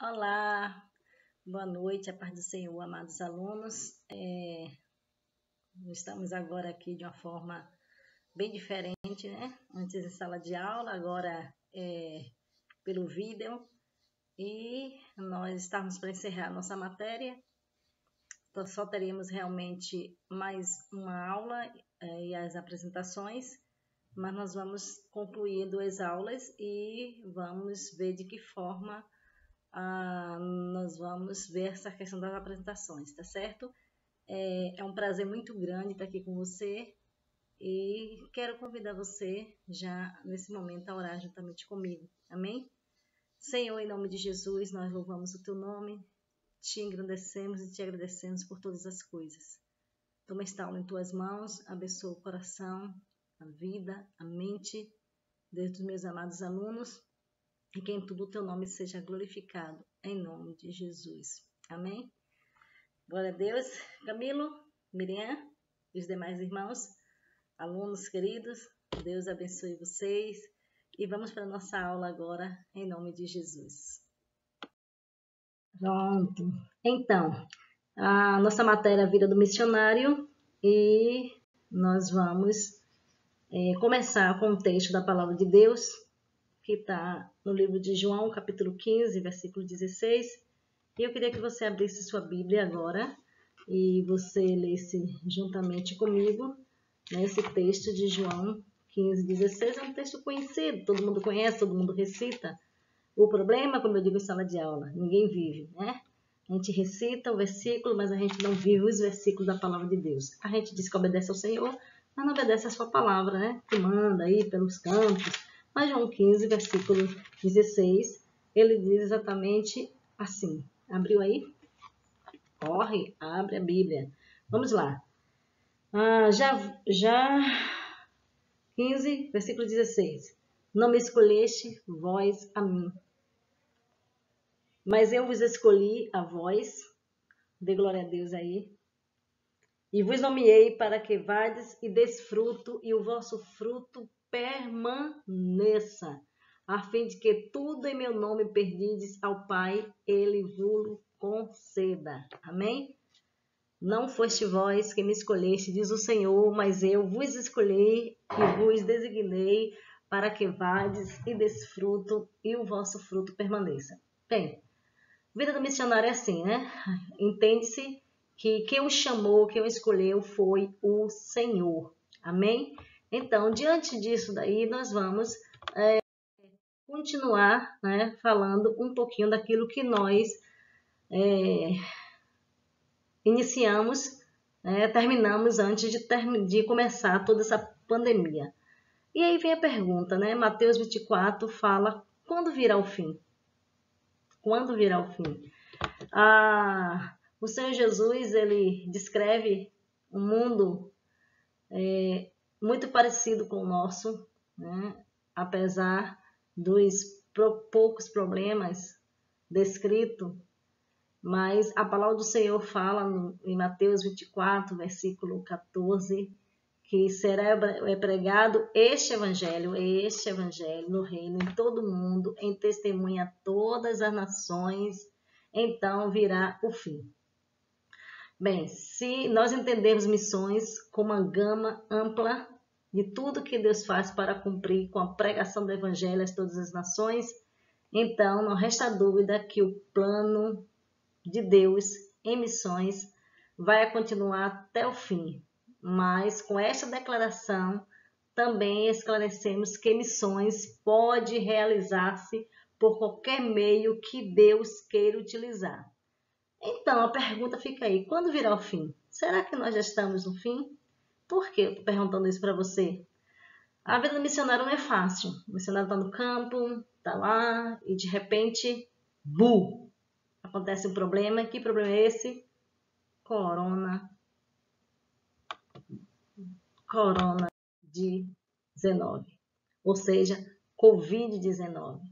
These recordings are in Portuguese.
Olá, boa noite, a paz do Senhor, amados alunos. Estamos agora aqui de uma forma bem diferente, né? Antes em sala de aula, agora pelo vídeo. E nós estamos para encerrar nossa matéria. Então, só teríamos realmente mais uma aula e as apresentações, mas nós vamos concluir 2 aulas e vamos ver de que forma nós vamos ver essa questão das apresentações, tá certo? É um prazer muito grande estar aqui com você e quero convidar você já nesse momento a orar juntamente comigo, amém? Senhor, em nome de Jesus, nós louvamos o teu nome, te engrandecemos e te agradecemos por todas as coisas. Toma esta aula em tuas mãos, abençoa o coração, a vida, a mente dos meus amados alunos, e que em tudo o teu nome seja glorificado, em nome de Jesus. Amém? Glória a Deus. Camilo, Miriam e os demais irmãos, alunos queridos, Deus abençoe vocês. E vamos para a nossa aula agora, em nome de Jesus. Pronto. Então, a nossa matéria é a vida do missionário e nós vamos começar com o texto da palavra de Deus, que está no livro de João, capítulo 15, versículo 16. E eu queria que você abrisse sua Bíblia agora e você lesse juntamente comigo nesse texto de João 15, 16. É um texto conhecido, todo mundo conhece, todo mundo recita. O problema, como eu digo em sala de aula, ninguém vive, né? A gente recita o versículo, mas a gente não vive os versículos da palavra de Deus. A gente diz que obedece ao Senhor, mas não obedece a sua palavra, né? Que manda aí pelos campos. Mas João 15, versículo 16, ele diz exatamente assim. Abriu aí? Corre, abre a Bíblia. Vamos lá. Já 15, versículo 16. Não me escolheste vós a mim, mas eu vos escolhi a vós. Dê glória a Deus aí. E vos nomeei para que vades e des fruto, e o vosso fruto permaneça, a fim de que tudo em meu nome perdides ao Pai, ele vos conceda. Amém? Não foste vós que me escolheste, diz o Senhor, mas eu vos escolhi e vos designei para que vades e des fruto, e o vosso fruto permaneça. Bem, vida do missionário é assim, né? Entende-se que quem o chamou, quem o escolheu foi o Senhor. Amém? Então, diante disso daí, nós vamos continuar, né, falando um pouquinho daquilo que nós iniciamos, terminamos antes de começar toda essa pandemia. E aí vem a pergunta, né? Mateus 24 fala, quando virá o fim? Quando virá o fim? O Senhor Jesus, ele descreve um mundo muito parecido com o nosso, né? Apesar dos poucos problemas descritos, mas a palavra do Senhor fala em Mateus 24, versículo 14, que será pregado este evangelho no reino, em todo o mundo, em testemunha a todas as nações, então virá o fim. Bem, se nós entendemos missões como uma gama ampla de tudo que Deus faz para cumprir com a pregação do evangelho a todas as nações, então não resta dúvida que o plano de Deus em missões vai continuar até o fim. Mas com esta declaração também esclarecemos que missões pode realizar-se por qualquer meio que Deus queira utilizar. Então, a pergunta fica aí, quando virá o fim? Será que nós já estamos no fim? Por que eu estou perguntando isso para você? A vida do missionário não é fácil. O missionário está no campo, está lá, e de repente, acontece um problema. Que problema é esse? Corona-19, ou seja, Covid-19.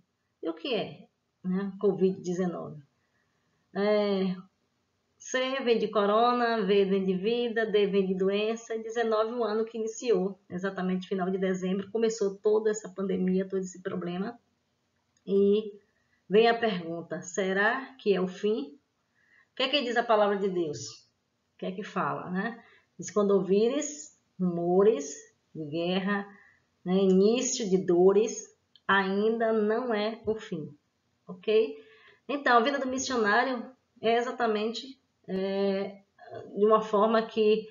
E o que é, né? Covid-19? C vem de corona, V vem de vida, D vem de doença, e 19 o ano que iniciou, exatamente final de dezembro, começou toda essa pandemia, todo esse problema, e vem a pergunta, será que é o fim? O que é que diz a palavra de Deus? O que é que fala, né? Diz, quando ouvires rumores de guerra, né, início de dores, ainda não é o fim, ok? Então, a vida do missionário é exatamente de uma forma que,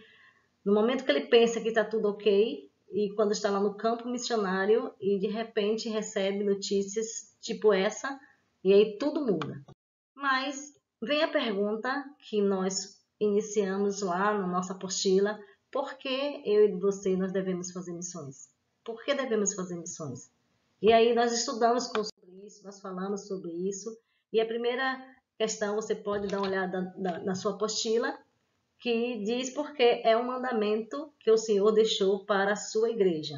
no momento que ele pensa que está tudo ok, e quando está lá no campo missionário, e de repente recebe notícias tipo essa, e aí tudo muda. Mas vem a pergunta que nós iniciamos lá na nossa apostila, por que eu e você nós devemos fazer missões? Por que devemos fazer missões? E aí nós estudamos sobre isso, nós falamos sobre isso, e a primeira questão você pode dar uma olhada na sua apostila, que diz porque é um mandamento que o Senhor deixou para a sua igreja.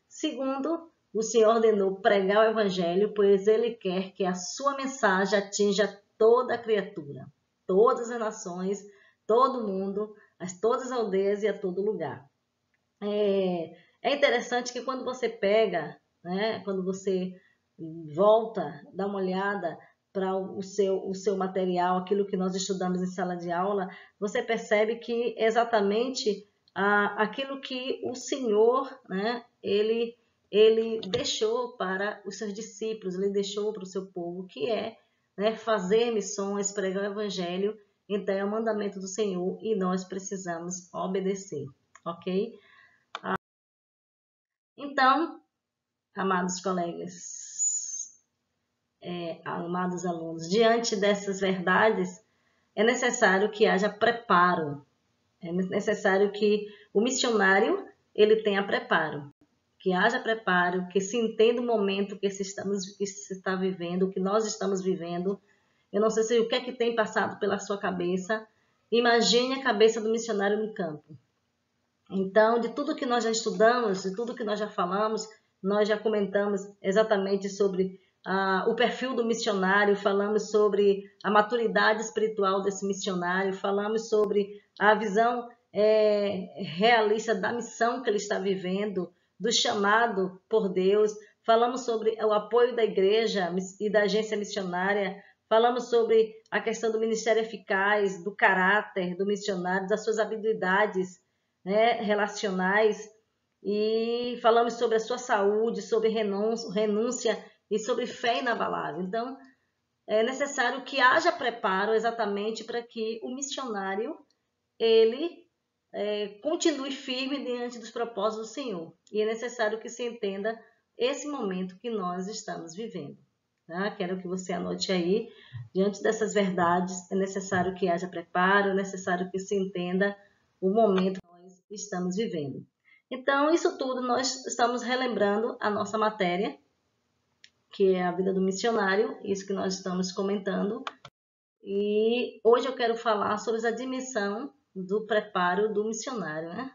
Segundo, o Senhor ordenou pregar o evangelho, pois ele quer que a sua mensagem atinja toda a criatura, todas as nações, todo mundo, todas as aldeias e a todo lugar. É interessante que quando você pega, né, quando você volta, dá uma olhada para o seu material, aquilo que nós estudamos em sala de aula, você percebe que exatamente aquilo que o Senhor, né, ele deixou para os seus discípulos, ele deixou para o seu povo, que é, né, fazer missões, pregar o evangelho. Então é o mandamento do Senhor e nós precisamos obedecer, ok? Então, amados colegas, amados alunos, diante dessas verdades, é necessário que haja preparo. É necessário que o missionário ele tenha preparo, que haja preparo, que se entenda o momento que se está vivendo, o que nós estamos vivendo. Eu não sei se o que é que tem passado pela sua cabeça. Imagine a cabeça do missionário no campo. Então, de tudo que nós já estudamos, de tudo que nós já falamos, nós já comentamos exatamente sobre o perfil do missionário, falamos sobre a maturidade espiritual desse missionário, falamos sobre a visão realista da missão que ele está vivendo, do chamado por Deus, falamos sobre o apoio da igreja e da agência missionária, falamos sobre a questão do ministério eficaz, do caráter do missionário, das suas habilidades, né, relacionais, e falamos sobre a sua saúde, sobre renúncia e sobre fé inabalável. Então, é necessário que haja preparo exatamente para que o missionário ele continue firme diante dos propósitos do Senhor. E é necessário que se entenda esse momento que nós estamos vivendo. Tá? Quero que você anote aí, diante dessas verdades, é necessário que haja preparo, é necessário que se entenda o momento que nós estamos vivendo. Então, isso tudo nós estamos relembrando a nossa matéria, que é a vida do missionário, isso que nós estamos comentando. E hoje eu quero falar sobre a dimensão do preparo do missionário, né?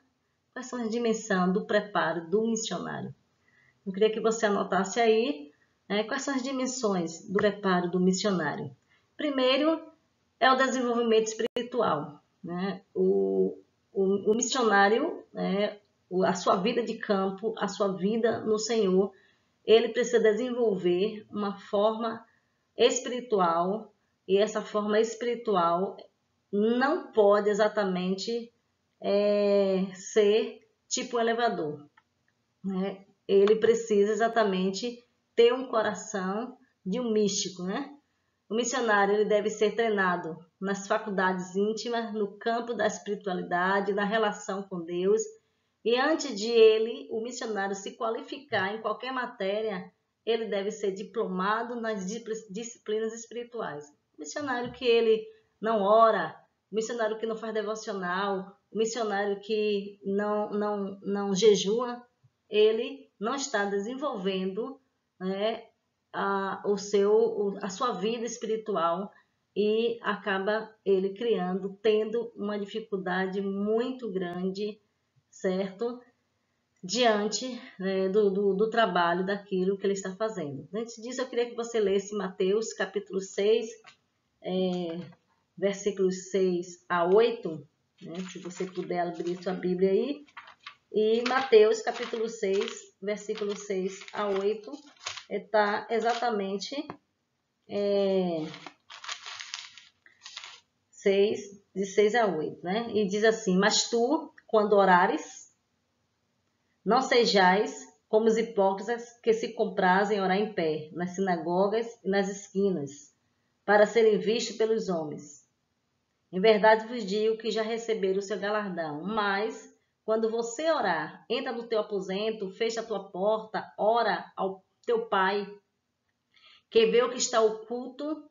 Quais são as dimensões do preparo do missionário? Eu queria que você anotasse aí, né, quais são as dimensões do preparo do missionário. Primeiro é o desenvolvimento espiritual, né? O missionário, né, a sua vida de campo, a sua vida no Senhor, ele precisa desenvolver uma forma espiritual, e essa forma espiritual não pode exatamente ser tipo um elevador, né? Ele precisa exatamente ter um coração de um místico, né? O missionário ele deve ser treinado nas faculdades íntimas, no campo da espiritualidade, na relação com Deus. E antes de ele, o missionário se qualificar em qualquer matéria, ele deve ser diplomado nas disciplinas espirituais. O missionário que ele não ora, o missionário que não faz devocional, o missionário que não jejua, ele não está desenvolvendo, né, a sua vida espiritual, e acaba ele tendo uma dificuldade muito grande, certo? Diante, né, do trabalho, daquilo que ele está fazendo. Antes disso, eu queria que você lesse Mateus capítulo 6, versículos 6 a 8, né, se você puder abrir sua Bíblia aí. E Mateus capítulo 6, versículos 6 a 8, está exatamente de 6 a 8, né? E diz assim: mas tu, quando orares, não sejais como os hipócritas que se comprazem em orar em pé, nas sinagogas e nas esquinas, para serem vistos pelos homens. Em verdade vos digo que já receberam o seu galardão. Mas, quando você orar, entra no teu aposento, fecha a tua porta, ora ao teu pai, que vê o que está oculto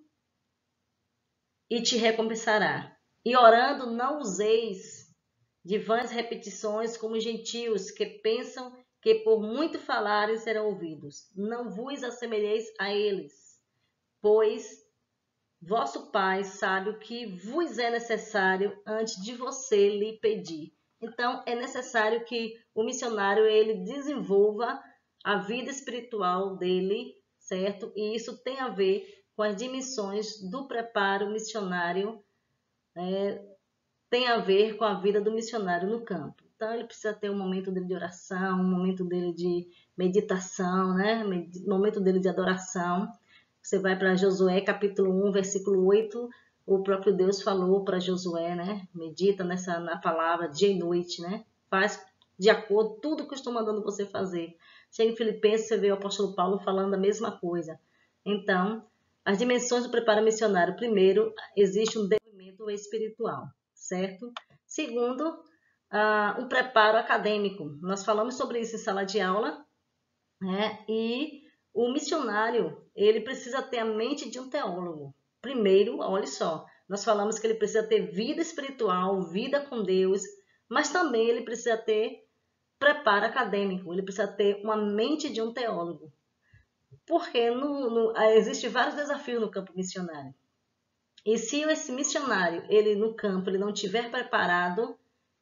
e te recompensará. E orando, não useis de vãs repetições como os gentios, que pensam que por muito falarem serão ouvidos. Não vos assemelheis a eles, pois vosso Pai sabe o que vos é necessário antes de você lhe pedir. Então, é necessário que o missionário ele desenvolva a vida espiritual dele, certo? E isso tem a ver com as dimensões do preparo missionário, tem a ver com a vida do missionário no campo. Então, ele precisa ter um momento dele de oração, um momento dele de meditação, né? Momento dele de adoração. Você vai para Josué, capítulo 1, versículo 8, o próprio Deus falou para Josué, né? Medita na palavra dia e noite, né? Faz de acordo com tudo que eu estou mandando você fazer. Chega em Filipenses, você vê o apóstolo Paulo falando a mesma coisa. Então, as dimensões do preparo missionário. Primeiro, existe um desenvolvimento espiritual, certo? Segundo, um preparo acadêmico. Nós falamos sobre isso em sala de aula, né? E o missionário, ele precisa ter a mente de um teólogo. Primeiro, olha só, nós falamos que ele precisa ter vida espiritual, vida com Deus, mas também ele precisa ter preparo acadêmico, ele precisa ter uma mente de um teólogo. Porque existe vários desafios no campo missionário. E se esse missionário, ele no campo, ele não tiver preparado,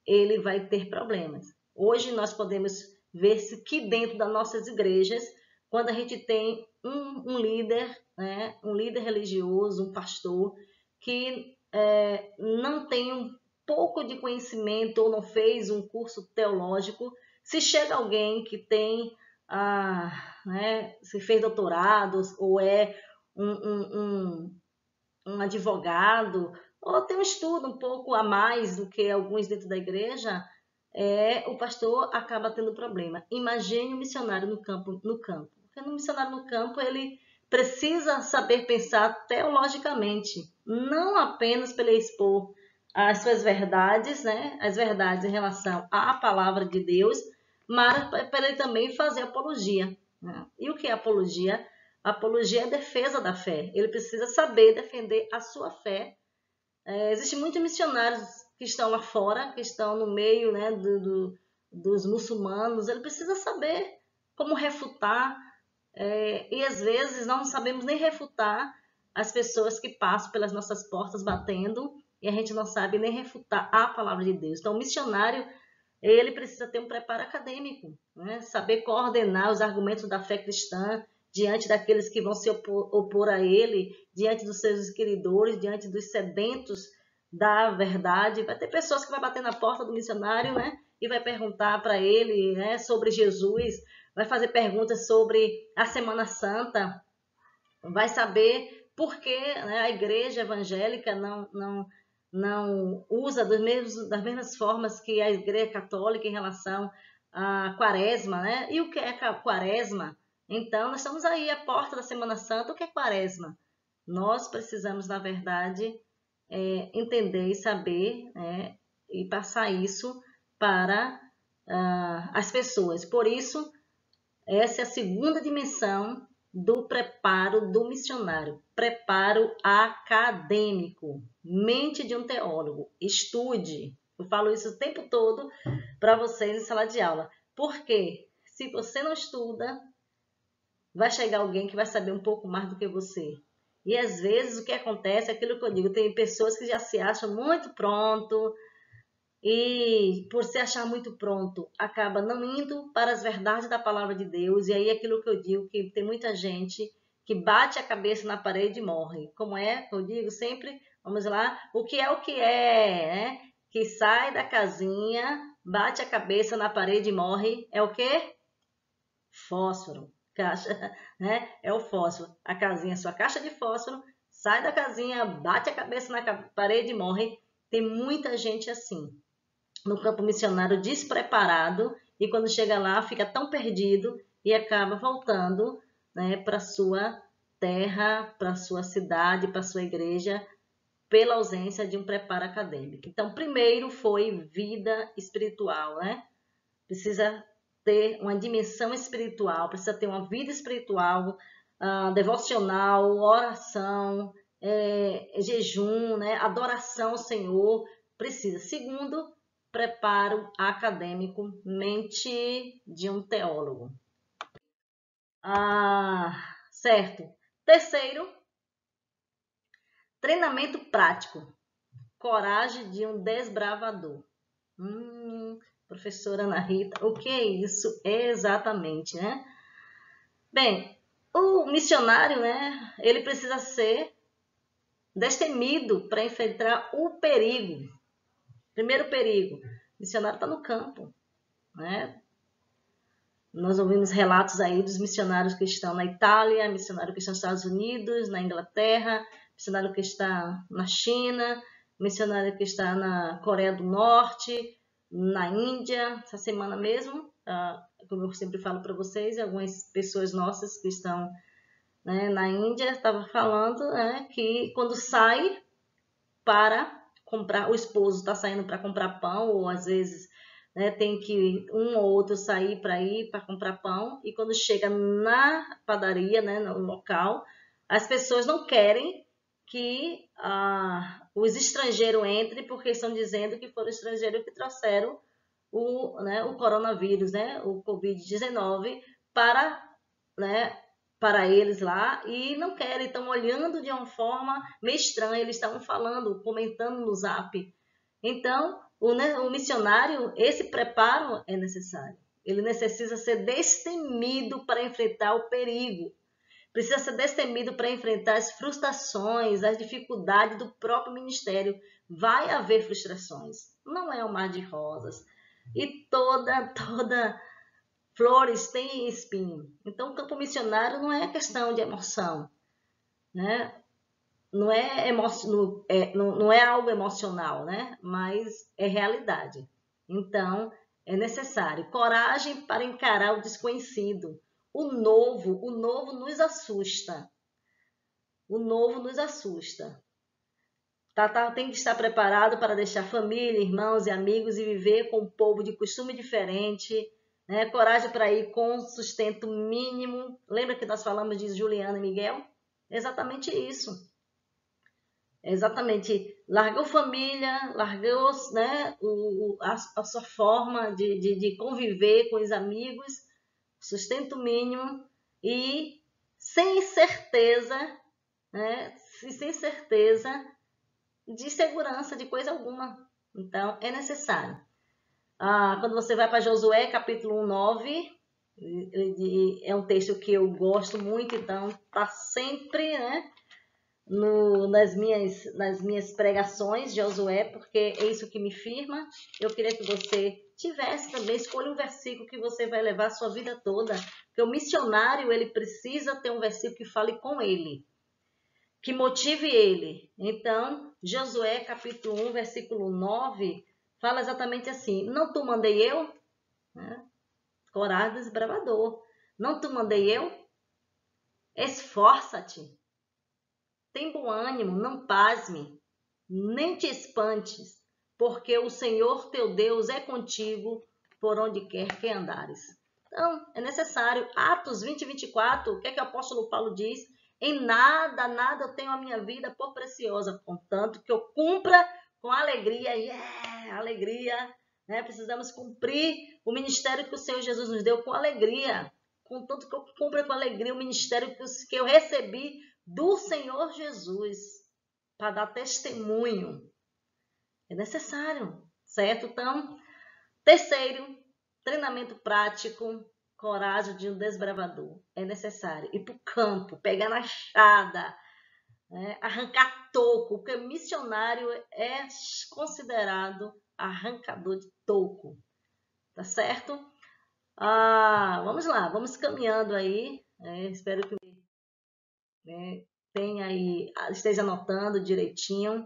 ele vai ter problemas. Hoje nós podemos ver que dentro das nossas igrejas, quando a gente tem um líder, né, um líder religioso, um pastor, que não tem um pouco de conhecimento ou não fez um curso teológico, se chega alguém que tem, se fez doutorado ou é um advogado, ou tem um estudo um pouco a mais do que alguns dentro da igreja, o pastor acaba tendo problema. Imagine um missionário no campo. Porque no missionário no campo, ele precisa saber pensar teologicamente, não apenas para ele expor as suas verdades, né? As verdades em relação à palavra de Deus, mas para ele também fazer apologia, né? E o que é apologia? Apologia é a defesa da fé. Ele precisa saber defender a sua fé. Existem muitos missionários que estão lá fora, que estão no meio, né, dos muçulmanos. Ele precisa saber como refutar. E às vezes não sabemos nem refutar as pessoas que passam pelas nossas portas batendo e a gente não sabe nem refutar a palavra de Deus. Então, o missionário, ele precisa ter um preparo acadêmico, né? Saber coordenar os argumentos da fé cristã diante daqueles que vão se opor a ele, diante dos seus seguidores, diante dos sedentos da verdade. Vai ter pessoas que vão bater na porta do missionário, né? E vai perguntar para ele, né, sobre Jesus, vai fazer perguntas sobre a Semana Santa, vai saber por que, né, a igreja evangélica não usa das mesmas formas que a igreja católica em relação à quaresma, né? E o que é quaresma? Então, nós estamos aí à porta da Semana Santa. O que é quaresma? Nós precisamos, na verdade, entender e saber, e passar isso para as pessoas. Por isso, essa é a segunda dimensão do preparo do missionário. Preparo acadêmico. Mente de um teólogo. Estude. Eu falo isso o tempo todo para vocês em sala de aula. Porque se você não estuda, vai chegar alguém que vai saber um pouco mais do que você. E às vezes o que acontece é aquilo que eu digo. Tem pessoas que já se acham muito pronto, e por se achar muito pronto, acaba não indo para as verdades da palavra de Deus. E aí aquilo que eu digo, que tem muita gente que bate a cabeça na parede e morre. Como é que eu digo sempre? Vamos lá. O que é, né? Que sai da casinha, bate a cabeça na parede e morre. É o quê? Fósforo. caixa, né? É o fósforo. A casinha é sua caixa de fósforo, sai da casinha, bate a cabeça na parede e morre. Tem muita gente assim, no campo missionário despreparado, e quando chega lá fica tão perdido e acaba voltando, né, para sua terra, para sua cidade, para sua igreja, pela ausência de um preparo acadêmico. Então, primeiro foi vida espiritual, né? Precisa ter uma dimensão espiritual, precisa ter uma vida espiritual, devocional, oração, jejum, né? Adoração ao Senhor, precisa. Segundo, preparo acadêmico, mente de um teólogo. Certo. Terceiro, treinamento prático, coragem de um desbravador. Professora Ana Rita, o que é isso exatamente, né? Bem, o missionário, né, ele precisa ser destemido para enfrentar o perigo. Primeiro perigo, o missionário está no campo, né? Nós ouvimos relatos aí dos missionários que estão na Itália, missionário que estão nos Estados Unidos, na Inglaterra, missionário que está na China, missionário que está na Coreia do Norte, na Índia, essa semana mesmo, como eu sempre falo para vocês, algumas pessoas nossas que estão, né, na Índia estavam falando, né, que quando sai para comprar, o esposo está saindo para comprar pão, ou às vezes, né, tem que um ou outro sair para ir para comprar pão, e quando chega na padaria, né, no local, as pessoas não querem que os estrangeiros entrem, porque estão dizendo que foram estrangeiros que trouxeram o coronavírus, né, o Covid-19 para eles lá, e não querem, estão olhando de uma forma meio estranha, eles estavam falando, comentando no Zap. Então, o missionário, esse preparo é necessário. Ele necessita ser destemido para enfrentar o perigo. Precisa ser destemido para enfrentar as frustrações, as dificuldades do próprio ministério. Vai haver frustrações. Não é um mar de rosas. E toda flores têm espinho. Então, o campo missionário não é questão de emoção, né? Não é algo emocional, né? Mas é realidade. Então, é necessário coragem para encarar o desconhecido. O novo nos assusta. O novo nos assusta. Tem que estar preparado para deixar família, irmãos e amigos e viver com um povo de costume diferente, né? Coragem para ir com sustento mínimo. Lembra que nós falamos de Juliana e Miguel? Exatamente isso. Exatamente. Largou família, largou, né, a sua forma de conviver com os amigos, sustento mínimo e sem certeza, né, sem certeza de segurança de coisa alguma. Então, é necessário. Quando você vai para Josué, capítulo 9, é um texto que eu gosto muito, então está sempre, né, nas minhas pregações, Josué, porque é isso que me firma. Eu queria que você tivesse também, escolha um versículo que você vai levar a sua vida toda, porque o missionário, ele precisa ter um versículo que fale com ele, que motive ele. Então, Josué, capítulo 1, versículo 9, fala exatamente assim: não tu mandei eu? Né? Coragem do desbravador. Não tu mandei eu? Esforça-te. Tem bom ânimo, não pasme, nem te espantes, porque o Senhor teu Deus é contigo por onde quer que andares. Então, é necessário. Atos 20 e 24, o que é que o apóstolo Paulo diz? Em nada eu tenho a minha vida por preciosa, contanto que eu cumpra com alegria. Alegria, né? Precisamos cumprir o ministério que o Senhor Jesus nos deu com alegria. Contanto que eu cumpra com alegria o ministério que eu recebi do Senhor Jesus, para dar testemunho. É necessário, certo? Então, terceiro, treinamento prático, coragem de um desbravador. É necessário ir para o campo, pegar na enxada, né? Arrancar toco, porque missionário é considerado arrancador de toco. Tá certo? Vamos lá, vamos caminhando aí Espero que tenha aí, esteja anotando direitinho.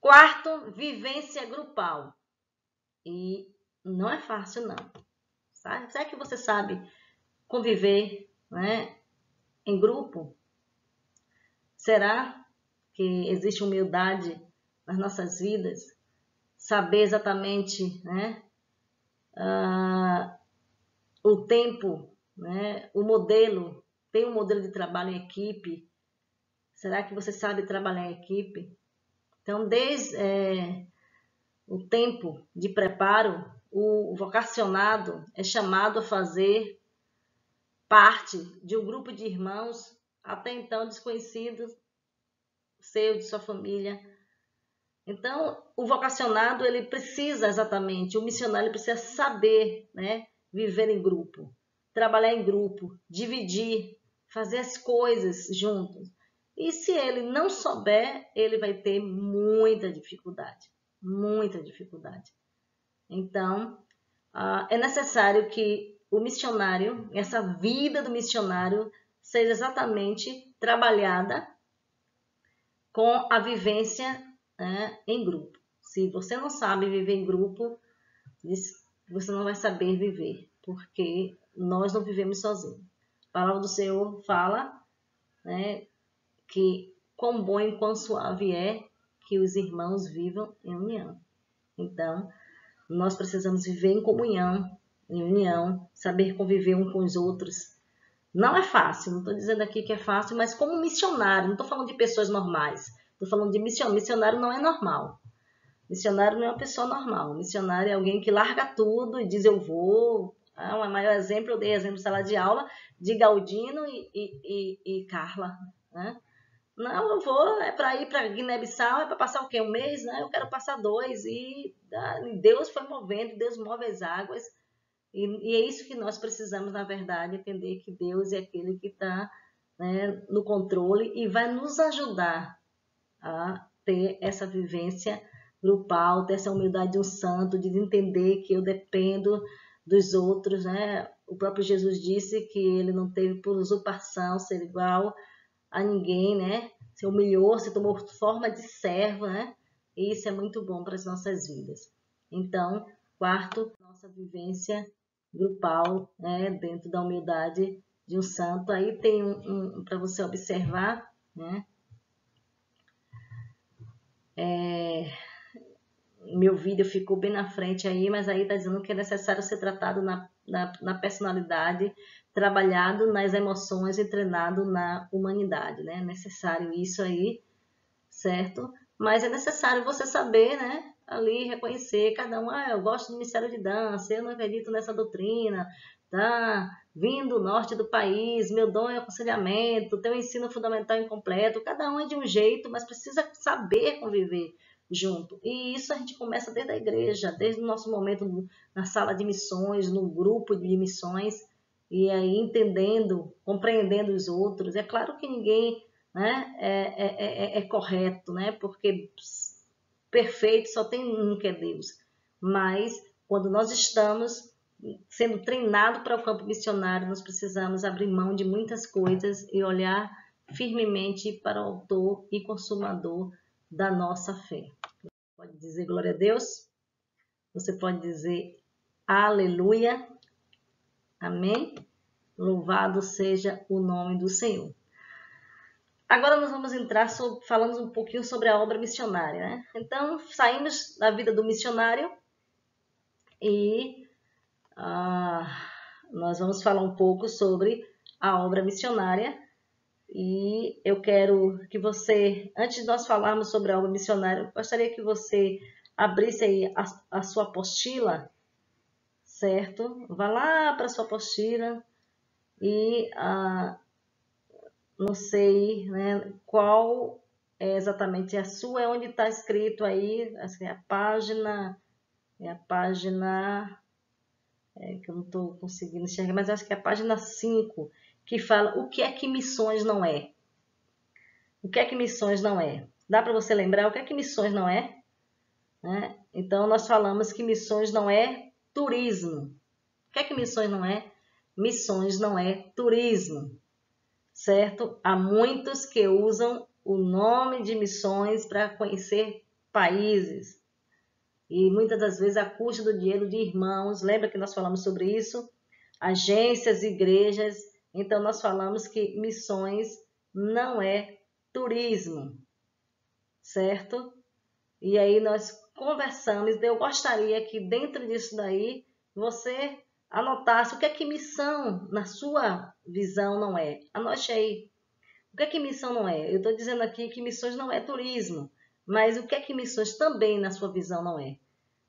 Quarto, vivência grupal. E não é fácil, não. Será que você sabe conviver, né, em grupo? Será que existe humildade nas nossas vidas? Saber exatamente, né, o tempo, né, o modelo. Tem um modelo de trabalho em equipe. Será que você sabe trabalhar em equipe? Então, desde o tempo de preparo, o vocacionado é chamado a fazer parte de um grupo de irmãos até então desconhecidos, seu, de sua família. Então, o vocacionado, ele precisa exatamente, o missionário ele precisa saber, né, viver em grupo, trabalhar em grupo, dividir, fazer as coisas juntos. E se ele não souber, ele vai ter muita dificuldade, muita dificuldade. Então, é necessário que o missionário, essa vida do missionário, seja exatamente trabalhada com a vivência, né, em grupo. Se você não sabe viver em grupo, você não vai saber viver, porque nós não vivemos sozinhos. A palavra do Senhor fala, né, que quão bom e quão suave é que os irmãos vivam em união. Então, nós precisamos viver em comunhão, em união, saber conviver uns com os outros. Não é fácil, não estou dizendo aqui que é fácil, mas como missionário, não estou falando de pessoas normais, estou falando de missionário. Missionário não é normal. Missionário não é uma pessoa normal. Missionário é alguém que larga tudo e diz eu vou. O maior exemplo, eu dei exemplo de sala de aula de Galdino e Carla, né? Não, eu vou, é para ir para Guiné-Bissau, é para passar o quê? Um mês? Né? Eu quero passar 2. E Deus foi movendo, Deus move as águas. E é isso que nós precisamos, na verdade, entender que Deus é aquele que está, né, no controle e vai nos ajudar a ter essa vivência grupal, ter essa humildade de um santo, de entender que eu dependo dos outros, né? O próprio Jesus disse que ele não teve por usurpação ser igual a ninguém, né? Se humilhou, se tomou forma de servo, né? E isso é muito bom para as nossas vidas. Então, quarto, nossa vivência grupal, né? Dentro da humildade de um santo. Aí tem para você observar, né? Meu vídeo ficou bem na frente aí, mas aí está dizendo que é necessário ser tratado na personalidade, trabalhado nas emoções e treinado na humanidade, né? É necessário isso aí, certo? Mas é necessário você saber, né? Ali reconhecer cada um, eu gosto do mistério de dança, eu não acredito nessa doutrina, tá? Vim do norte do país, meu dom é aconselhamento, tem um ensino fundamental incompleto, cada um é de um jeito, mas precisa saber conviver junto. E isso a gente começa desde a igreja, desde o nosso momento na sala de missões, no grupo de missões, e aí entendendo, compreendendo os outros. É claro que ninguém, né, é correto, né, porque perfeito só tem um que é Deus. Mas quando nós estamos sendo treinados para o campo missionário, nós precisamos abrir mão de muitas coisas e olhar firmemente para o autor e consumador da nossa fé. Pode dizer glória a Deus? Você pode dizer aleluia? Amém? Louvado seja o nome do Senhor. Agora nós vamos entrar, falamos um pouquinho sobre a obra missionária, né? Então, saímos da vida do missionário e nós vamos falar um pouco sobre a obra missionária. E eu quero que você, antes de nós falarmos sobre a obra missionária, eu gostaria que você abrisse aí a sua apostila, certo? Vá lá para a sua apostila e não sei, né, qual é exatamente a sua, é onde está escrito aí, assim, a página, que eu não estou conseguindo enxergar, mas acho que é a página 5, que fala o que é que missões não é. O que é que missões não é? Dá para você lembrar o que é que missões não é? Né? Então, nós falamos que missões não é turismo. O que é que missões não é? missões não é turismo, certo? Há muitos que usam o nome de missões para conhecer países e muitas das vezes à custa do dinheiro de irmãos. Lembra que nós falamos sobre isso? Agências, igrejas. Então nós falamos que missões não é turismo, certo? E aí nós conversamos. Eu gostaria que dentro disso daí você anotasse o que é que missão na sua visão não é. Anote aí. O que é que missão não é? Eu estou dizendo aqui que missões não é turismo, mas o que é que missões também na sua visão não é?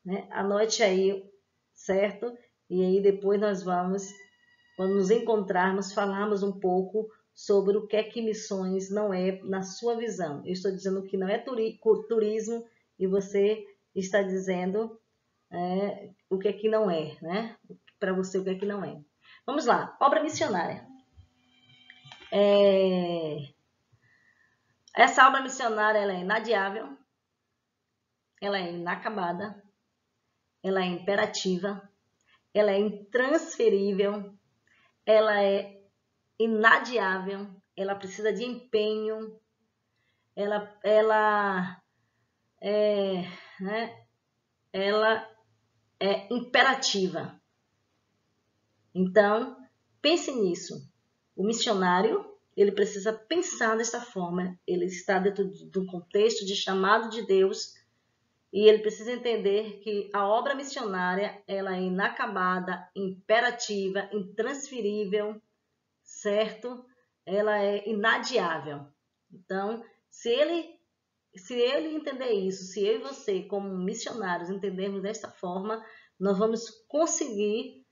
Né? Anote aí, certo? E aí depois nós vamos, quando nos encontrarmos, falarmos um pouco sobre o que é que missões não é na sua visão. Eu estou dizendo que não é turismo e você está dizendo o que é que não é, né? Para você o que é que não é. Vamos lá, obra missionária. Essa obra missionária ela é inadiável, ela é inacabada, ela é imperativa, ela é intransferível, ela é inadiável, ela precisa de empenho, ela é imperativa. Então, pense nisso. O missionário, ele precisa pensar desta forma. Ele está dentro de um contexto de chamado de Deus e ele precisa entender que a obra missionária ela é inacabada, imperativa, intransferível, certo? Ela é inadiável. Então, se ele entender isso, se eu e você, como missionários, entendermos desta forma, nós vamos conseguir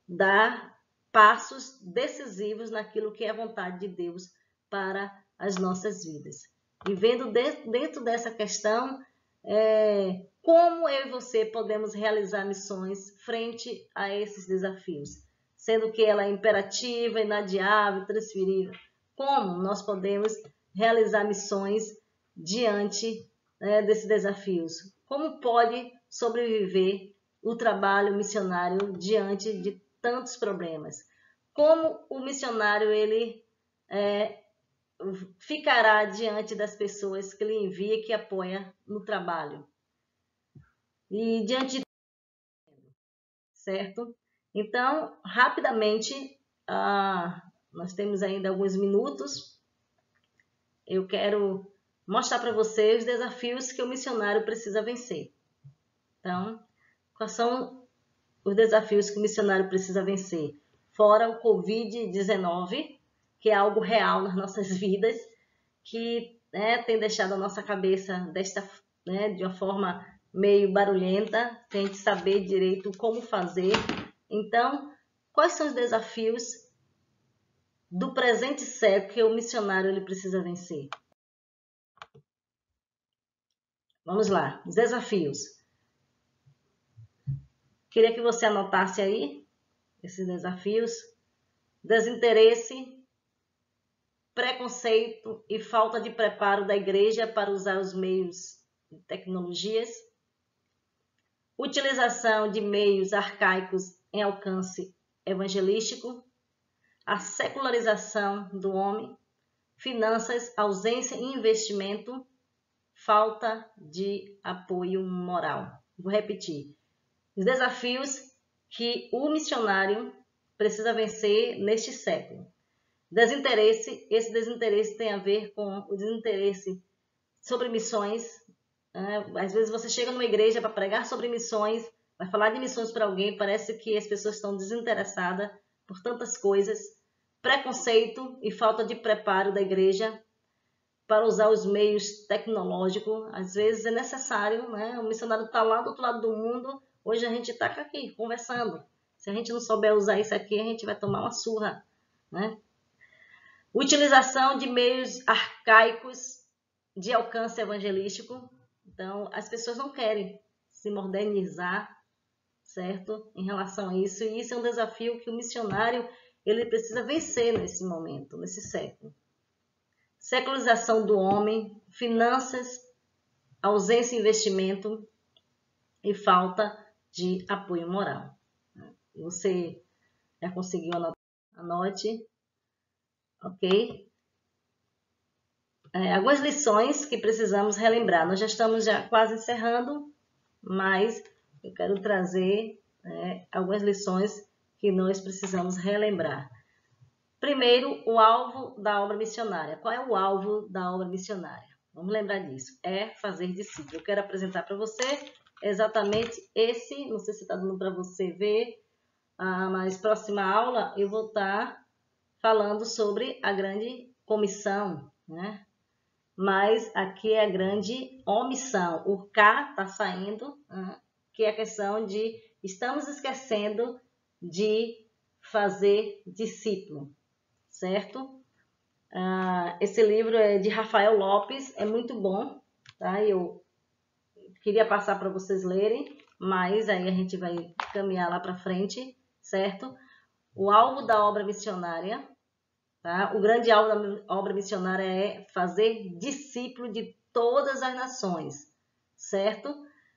dar passos decisivos naquilo que é a vontade de Deus para as nossas vidas. E vendo dentro dessa questão, como eu e você podemos realizar missões frente a esses desafios, sendo que ela é imperativa, inadiável, transferível. Como nós podemos realizar missões diante desses desafios? Como pode sobreviver o trabalho missionário diante de tantos problemas? Como o missionário ele ficará diante das pessoas que ele envia e que apoia no trabalho? E diante de... certo? Então, rapidamente, nós temos ainda alguns minutos. Eu quero mostrar para vocês os desafios que o missionário precisa vencer. Então, quais são os desafios que o missionário precisa vencer? Fora o Covid-19, que é algo real nas nossas vidas, que tem deixado a nossa cabeça de uma forma meio barulhenta, sem a gente saber direito como fazer. Então, quais são os desafios do presente século que o missionário ele precisa vencer? Vamos lá, os desafios. Queria que você anotasse aí esses desafios. Desinteresse, preconceito e falta de preparo da igreja para usar os meios de tecnologias. Utilização de meios arcaicos em alcance evangelístico. A secularização do homem. Finanças, ausência em investimento. Falta de apoio moral. Vou repetir. Os desafios que o missionário precisa vencer neste século. Desinteresse, esse desinteresse tem a ver com o desinteresse sobre missões. Às vezes você chega numa igreja para pregar sobre missões, vai falar de missões para alguém, parece que as pessoas estão desinteressadas por tantas coisas. Preconceito e falta de preparo da igreja para usar os meios tecnológicos. Às vezes é necessário, o missionário está lá do outro lado do mundo, hoje a gente está aqui conversando. Se a gente não souber usar isso aqui, a gente vai tomar uma surra, Utilização de meios arcaicos de alcance evangelístico. Então, as pessoas não querem se modernizar, certo? Em relação a isso. E isso é um desafio que o missionário ele precisa vencer nesse momento, nesse século. Secularização do homem, finanças, ausência de investimento e falta de apoio moral. Você Já conseguiu anotar? Anote, ok? Algumas lições que precisamos relembrar. Nós já estamos quase encerrando, mas eu quero trazer algumas lições que nós precisamos relembrar. Primeiro, o alvo da obra missionária. Qual é o alvo da obra missionária? Vamos lembrar disso. É fazer discípulo. Eu quero apresentar para você exatamente esse, não sei se está dando para você ver, mas próxima aula eu vou estar falando sobre a grande comissão, né? Mas aqui é a grande omissão. O K está saindo, que é a questão de estamos esquecendo de fazer discípulo, certo? Esse livro é de Rafael Lopes, é muito bom, tá? Eu queria passar para vocês lerem, mas aí a gente vai caminhar lá para frente, certo? O alvo da obra missionária, tá? O grande alvo da obra missionária é fazer discípulo de todas as nações, certo?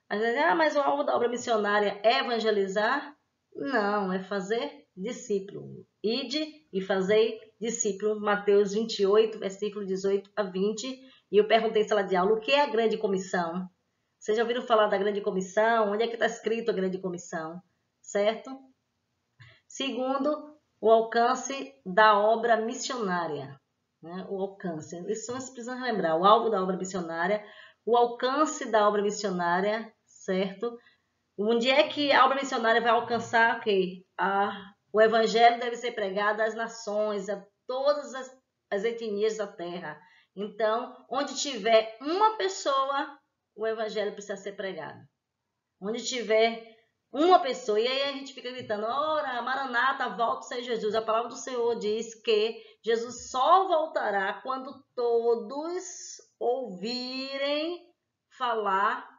Às vezes, mas o alvo da obra missionária é evangelizar? Não, é fazer discípulo. Ide e fazei discípulo. Mateus 28, versículo 18 a 20. E eu perguntei em sala de aula, o que é a grande comissão? Vocês já ouviram falar da grande comissão? Onde é que está escrito a grande comissão? Certo? Segundo, o alcance da obra missionária. Né? O alcance. Lições precisam lembrar. O alvo da obra missionária, o alcance da obra missionária, certo? Onde é que a obra missionária vai alcançar? Okay? O evangelho deve ser pregado às nações, a todas as etnias da terra. Então, onde tiver uma pessoa, o evangelho precisa ser pregado. Onde tiver uma pessoa, e aí a gente fica gritando, ora, Maranata, volta Senhor Jesus. A palavra do Senhor diz que Jesus só voltará quando todos ouvirem falar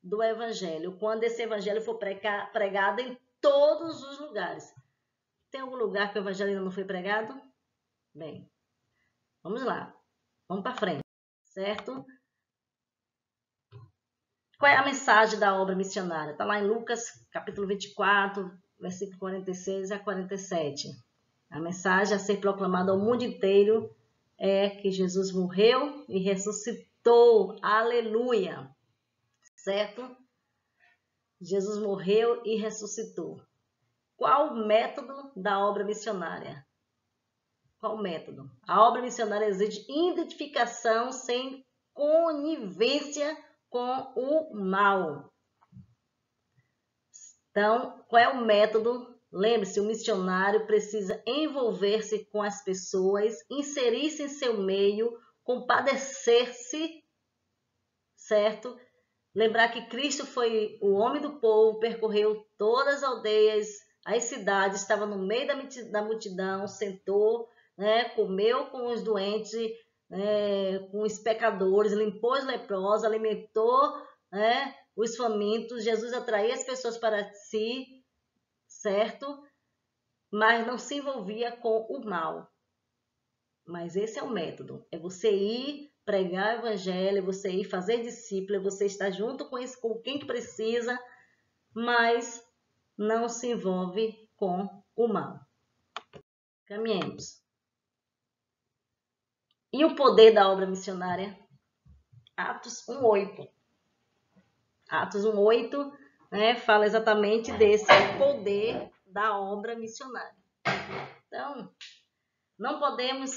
do evangelho, quando esse evangelho for pregado em todos os lugares. Tem algum lugar que o evangelho ainda não foi pregado? Bem, vamos lá, vamos para frente, certo? Qual é a mensagem da obra missionária? Está lá em Lucas, capítulo 24, versículo 46 a 47. A mensagem a ser proclamada ao mundo inteiro é que Jesus morreu e ressuscitou. Aleluia! Certo? Jesus morreu e ressuscitou. Qual o método da obra missionária? Qual o método? A obra missionária exige identificação sem conivência com o mal. Então, qual é o método? Lembre-se, o missionário precisa envolver-se com as pessoas, inserir-se em seu meio, compadecer-se, certo? Lembrar que Cristo foi o homem do povo, percorreu todas as aldeias, as cidades, estava no meio da multidão, sentou, né, comeu com os doentes, com os pecadores, limpou os leprosos, alimentou, né, os famintos. Jesus atraía as pessoas para si, certo? Mas não se envolvia com o mal. Mas esse é o método, é você ir pregar o evangelho, é você ir fazer discípulo, é você estar junto com quem precisa, mas não se envolve com o mal. Caminhemos. E o poder da obra missionária? Atos 1:8. Atos 1:8, né, fala exatamente desse poder da obra missionária. Então, não podemos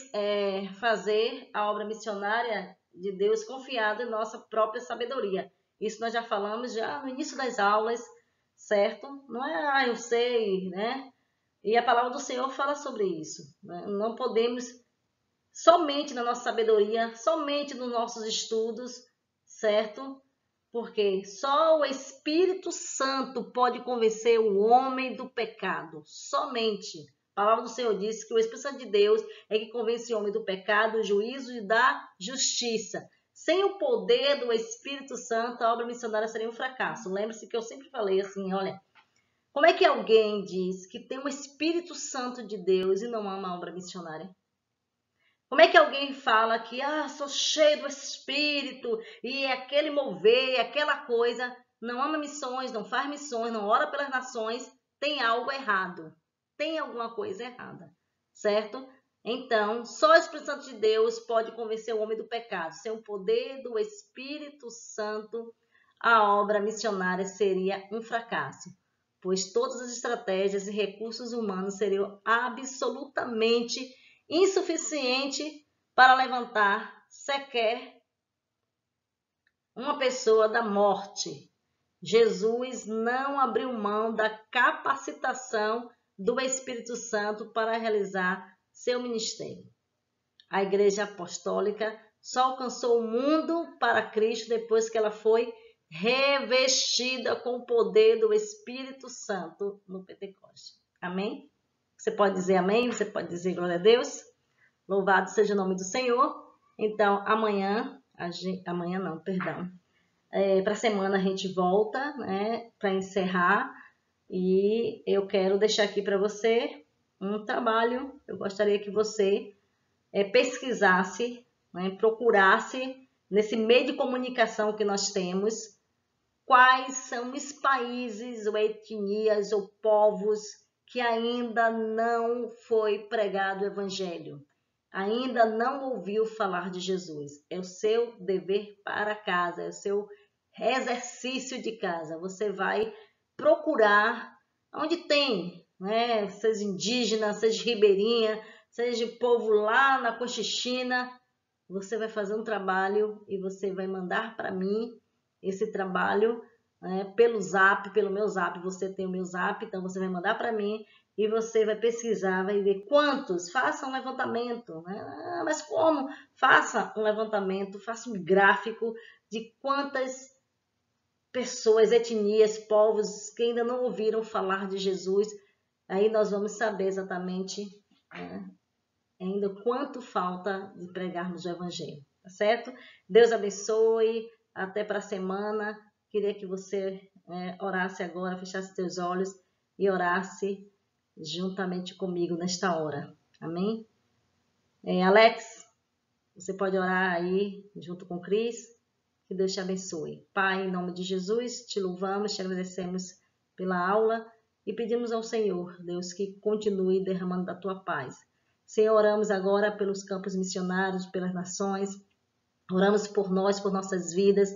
fazer a obra missionária de Deus confiado em nossa própria sabedoria. Isso nós já falamos já no início das aulas, certo? Não é, eu sei, né? E a palavra do Senhor fala sobre isso. Né? Não podemos somente na nossa sabedoria, somente nos nossos estudos, certo? Porque só o Espírito Santo pode convencer o homem do pecado. Somente. A palavra do Senhor diz que o Espírito Santo de Deus é que convence o homem do pecado, do juízo e da justiça. Sem o poder do Espírito Santo, a obra missionária seria um fracasso. Lembre-se que eu sempre falei assim, olha, como é que alguém diz que tem o Espírito Santo de Deus e não ama a obra missionária? Como é que alguém fala que sou cheio do Espírito e aquele mover, aquela coisa, não ama missões, não faz missões, não ora pelas nações, tem algo errado. tem alguma coisa errada, certo? Então, só o Espírito Santo de Deus pode convencer o homem do pecado. Sem o poder do Espírito Santo, a obra missionária seria um fracasso, pois todas as estratégias e recursos humanos seriam absolutamente insuficientes para levantar sequer uma pessoa da morte. Jesus não abriu mão da capacitação do Espírito Santo para realizar seu ministério. A Igreja Apostólica só alcançou o mundo para Cristo depois que ela foi revestida com o poder do Espírito Santo no Pentecostes. Amém? Você pode dizer amém? Você pode dizer glória a Deus? Louvado seja o nome do Senhor. Então, amanhã não, perdão. Para a semana a gente volta, né, para encerrar. E eu quero deixar aqui para você um trabalho. Eu gostaria que você pesquisasse, né, procurasse nesse meio de comunicação que nós temos, quais são os países ou etnias ou povos que ainda não foi pregado o evangelho, ainda não ouviu falar de Jesus. É o seu dever para casa, é o seu exercício de casa. Você vai procurar onde tem, né, seja indígena, seja ribeirinha, seja povo lá na Cochichina. Você vai fazer um trabalho e você vai mandar para mim esse trabalho, né, pelo zap, pelo meu zap. Você tem o meu zap, então você vai mandar para mim e você vai pesquisar, vai ver quantos. Faça um levantamento, né? Mas como? Faça um levantamento, faça um gráfico de quantas pessoas, etnias, povos que ainda não ouviram falar de Jesus. Aí nós vamos saber exatamente, né, ainda quanto falta de pregarmos o Evangelho, tá certo? Deus abençoe, até para a semana. Queria que você orasse agora, fechasse seus olhos e orasse juntamente comigo nesta hora, amém? Alex, você pode orar aí junto com Cris? Que Deus te abençoe. Pai, em nome de Jesus, te louvamos, te agradecemos pela aula e pedimos ao Senhor, Deus, que continue derramando da tua paz. Senhor, oramos agora pelos campos missionários, pelas nações, oramos por nós, por nossas vidas.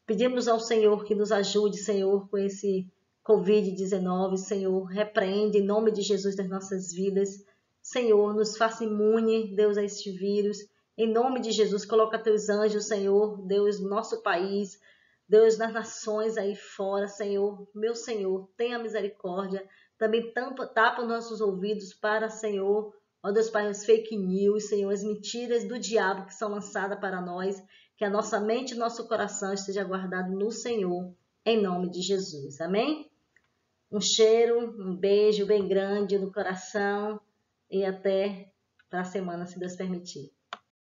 Pedimos ao Senhor que nos ajude, Senhor, com esse Covid-19. Senhor, repreende em nome de Jesus das nossas vidas. Senhor, nos faça imune, Deus, a este vírus. Em nome de Jesus, coloca teus anjos, Senhor, Deus, no nosso país, Deus, nas nações aí fora, Senhor. Meu Senhor, tenha misericórdia. Também tapa os nossos ouvidos para, Senhor, ó Deus Pai, as fake news, Senhor, as mentiras do diabo que são lançadas para nós, que a nossa mente e nosso coração esteja guardado no Senhor, em nome de Jesus. Amém? Um cheiro, um beijo bem grande no coração e até para a semana, se Deus permitir.